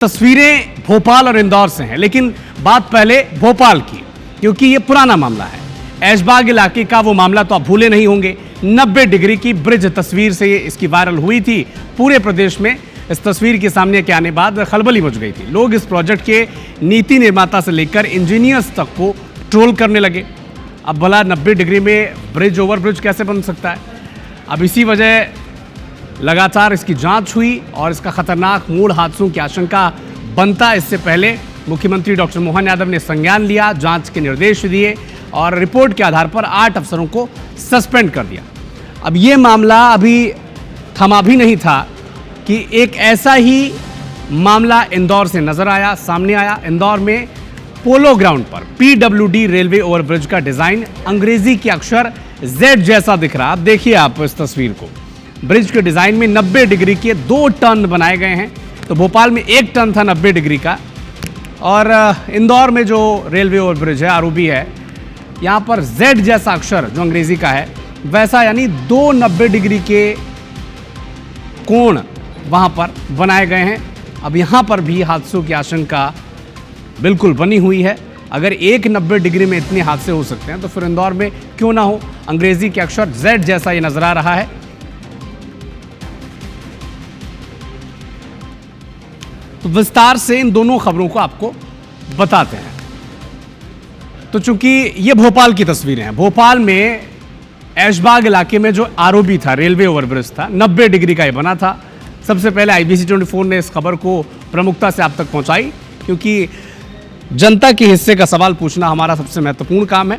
तस्वीरें भोपाल और इंदौर से हैं, लेकिन बात पहले भोपाल की, क्योंकि ये पुराना मामला है। ऐशबाग इलाके का वो मामला तो आप भूले नहीं होंगे। 90 डिग्री की ब्रिज तस्वीर से इसकी वायरल हुई थी। पूरे प्रदेश में इस तस्वीर के सामने के आने बाद खलबली मच गई थी। लोग इस प्रोजेक्ट के नीति निर्माता से लेकर इंजीनियर्स तक को ट्रोल करने लगे। अब भला 90 डिग्री में ब्रिज ओवरब्रिज कैसे बन सकता है? अब इसी वजह लगातार इसकी जांच हुई और इसका खतरनाक मूल हादसों की आशंका बनता। इससे पहले मुख्यमंत्री डॉक्टर मोहन यादव ने संज्ञान लिया, जांच के निर्देश दिए और रिपोर्ट के आधार पर 8 अफसरों को सस्पेंड कर दिया। अब ये मामला अभी थमा भी नहीं था कि एक ऐसा ही मामला इंदौर से नजर आया, सामने आया। इंदौर में पोलो ग्राउंड पर PWD रेलवे ओवरब्रिज का डिजाइन अंग्रेजी के अक्षर Z जैसा दिख रहा। अब देखिए आप इस तस्वीर को। ब्रिज के डिजाइन में 90 डिग्री के 2 टर्न बनाए गए हैं। तो भोपाल में 1 टर्न था 90 डिग्री का, और इंदौर में जो रेलवे ओवरब्रिज है, ROB है, यहाँ पर Z जैसा अक्षर जो अंग्रेजी का है वैसा, यानी 2 90 डिग्री के कोण वहाँ पर बनाए गए हैं। अब यहाँ पर भी हादसों की आशंका बिल्कुल बनी हुई है। अगर एक 90 डिग्री में इतने हादसे हो सकते हैं तो फिर इंदौर में क्यों ना हो? अंग्रेजी के अक्षर Z जैसा ये नजर आ रहा है। तो विस्तार से इन दोनों खबरों को आपको बताते हैं। तो चूंकि ये भोपाल की तस्वीरें हैं, भोपाल में ऐशबाग इलाके में जो ROB था, रेलवे ओवरब्रिज था, 90 डिग्री का ये बना था। सबसे पहले IBC 24 ने इस खबर को प्रमुखता से आप तक पहुंचाई, क्योंकि जनता के हिस्से का सवाल पूछना हमारा सबसे महत्वपूर्ण काम है।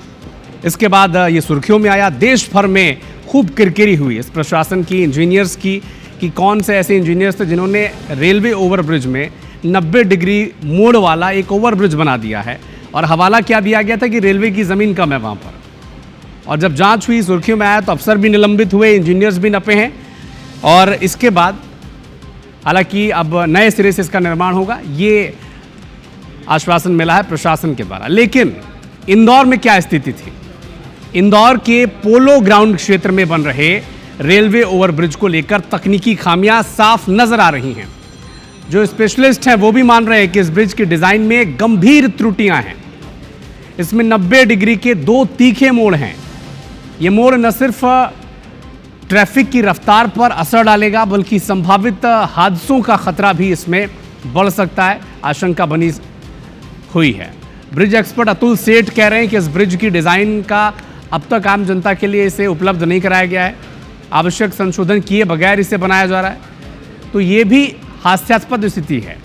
इसके बाद ये सुर्खियों में आया। देश भर में खूब किरकिरी हुई इस प्रशासन की, इंजीनियर्स की, कि कौन से ऐसे इंजीनियर्स थे जिन्होंने रेलवे ओवरब्रिज में 90 डिग्री मोड़ वाला एक ओवरब्रिज बना दिया है। और हवाला क्या दिया गया था कि रेलवे की ज़मीन कम है वहाँ पर। और जब जांच हुई, सुर्खियों में आया, तो अफसर भी निलंबित हुए, इंजीनियर्स भी नपे हैं। और इसके बाद हालांकि अब नए सिरे से इसका निर्माण होगा, ये आश्वासन मिला है प्रशासन के द्वारा। लेकिन इंदौर में क्या स्थिति थी? इंदौर के पोलो ग्राउंड क्षेत्र में बन रहे रेलवे ओवरब्रिज को लेकर तकनीकी खामियां साफ नजर आ रही हैं। जो स्पेशलिस्ट हैं वो भी मान रहे हैं कि इस ब्रिज के डिजाइन में गंभीर त्रुटियां हैं। इसमें 90 डिग्री के 2 तीखे मोड़ हैं। ये मोड़ न सिर्फ ट्रैफिक की रफ्तार पर असर डालेगा, बल्कि संभावित हादसों का खतरा भी इसमें बढ़ सकता है, आशंका बनी हुई है। ब्रिज एक्सपर्ट अतुल सेठ कह रहे हैं कि इस ब्रिज की डिजाइन का अब तक आम जनता के लिए इसे उपलब्ध नहीं कराया गया है। आवश्यक संशोधन किए बगैर इसे बनाया जा रहा है। तो ये भी हास्यास्पद स्थिति है।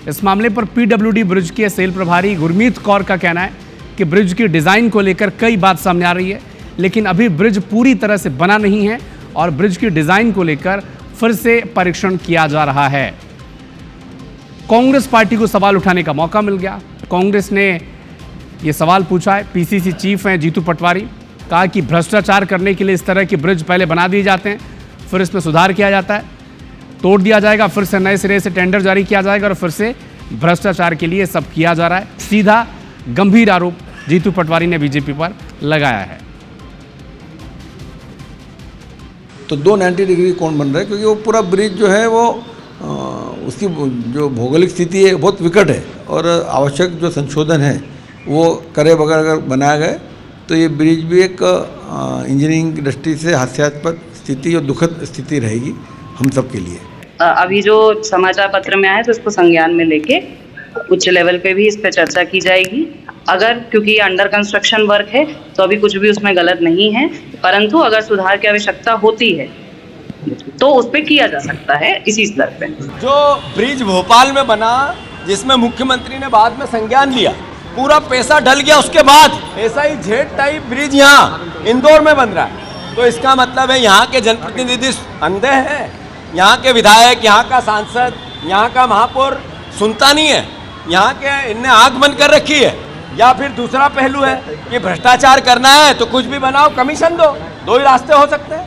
इस मामले पर PWD ब्रिज के सेल प्रभारी गुरमीत कौर का कहना है कि ब्रिज की डिज़ाइन को लेकर कई बात सामने आ रही है, लेकिन अभी ब्रिज पूरी तरह से बना नहीं है और ब्रिज की डिज़ाइन को लेकर फिर से परीक्षण किया जा रहा है। कांग्रेस पार्टी को सवाल उठाने का मौका मिल गया। कांग्रेस ने ये सवाल पूछा है। PCC चीफ हैं जीतू पटवारी, कहा कि भ्रष्टाचार करने के लिए इस तरह के ब्रिज पहले बना दिए जाते हैं, फिर इसमें सुधार किया जाता है, तोड़ दिया जाएगा, फिर से नए सिरे से टेंडर जारी किया जाएगा और फिर से भ्रष्टाचार के लिए सब किया जा रहा है। सीधा गंभीर आरोप जीतू पटवारी ने बीजेपी पर लगाया है। तो 2 90 डिग्री कोण बन रहा है, क्योंकि वो पूरा ब्रिज जो है वो उसकी जो भौगोलिक स्थिति है बहुत विकट है, और आवश्यक जो संशोधन है वो करे बगैर अगर बनाया गया तो ये ब्रिज भी एक इंजीनियरिंग की दृष्टि से हास्यास्पद स्थिति और दुखद स्थिति रहेगी हम सब के लिए। अभी जो समाचार पत्र में आया है तो इसको संज्ञान में लेके उच्च लेवल पे भी इस पे चर्चा की जाएगी। अगर, क्योंकि ये अंडर कंस्ट्रक्शन वर्क है तो अभी कुछ भी उसमें गलत नहीं है, परंतु अगर सुधार की आवश्यकता होती है तो उस पर किया जा सकता है इसी स्तर पे। जो ब्रिज भोपाल में बना, जिसमें मुख्यमंत्री ने बाद में संज्ञान लिया, पूरा पैसा ढल गया, उसके बाद ऐसा ही Z टाइप ब्रिज यहाँ इंदौर में बन रहा है। तो इसका मतलब है यहाँ के जनप्रतिनिधि अंधे हैं, यहाँ के विधायक, यहाँ का सांसद, यहाँ का महापौर सुनता नहीं है, यहाँ के इनने आंख बंद कर रखी है। या फिर दूसरा पहलू है कि भ्रष्टाचार करना है तो कुछ भी बनाओ, कमीशन दो। 2 ही रास्ते हो सकते हैं।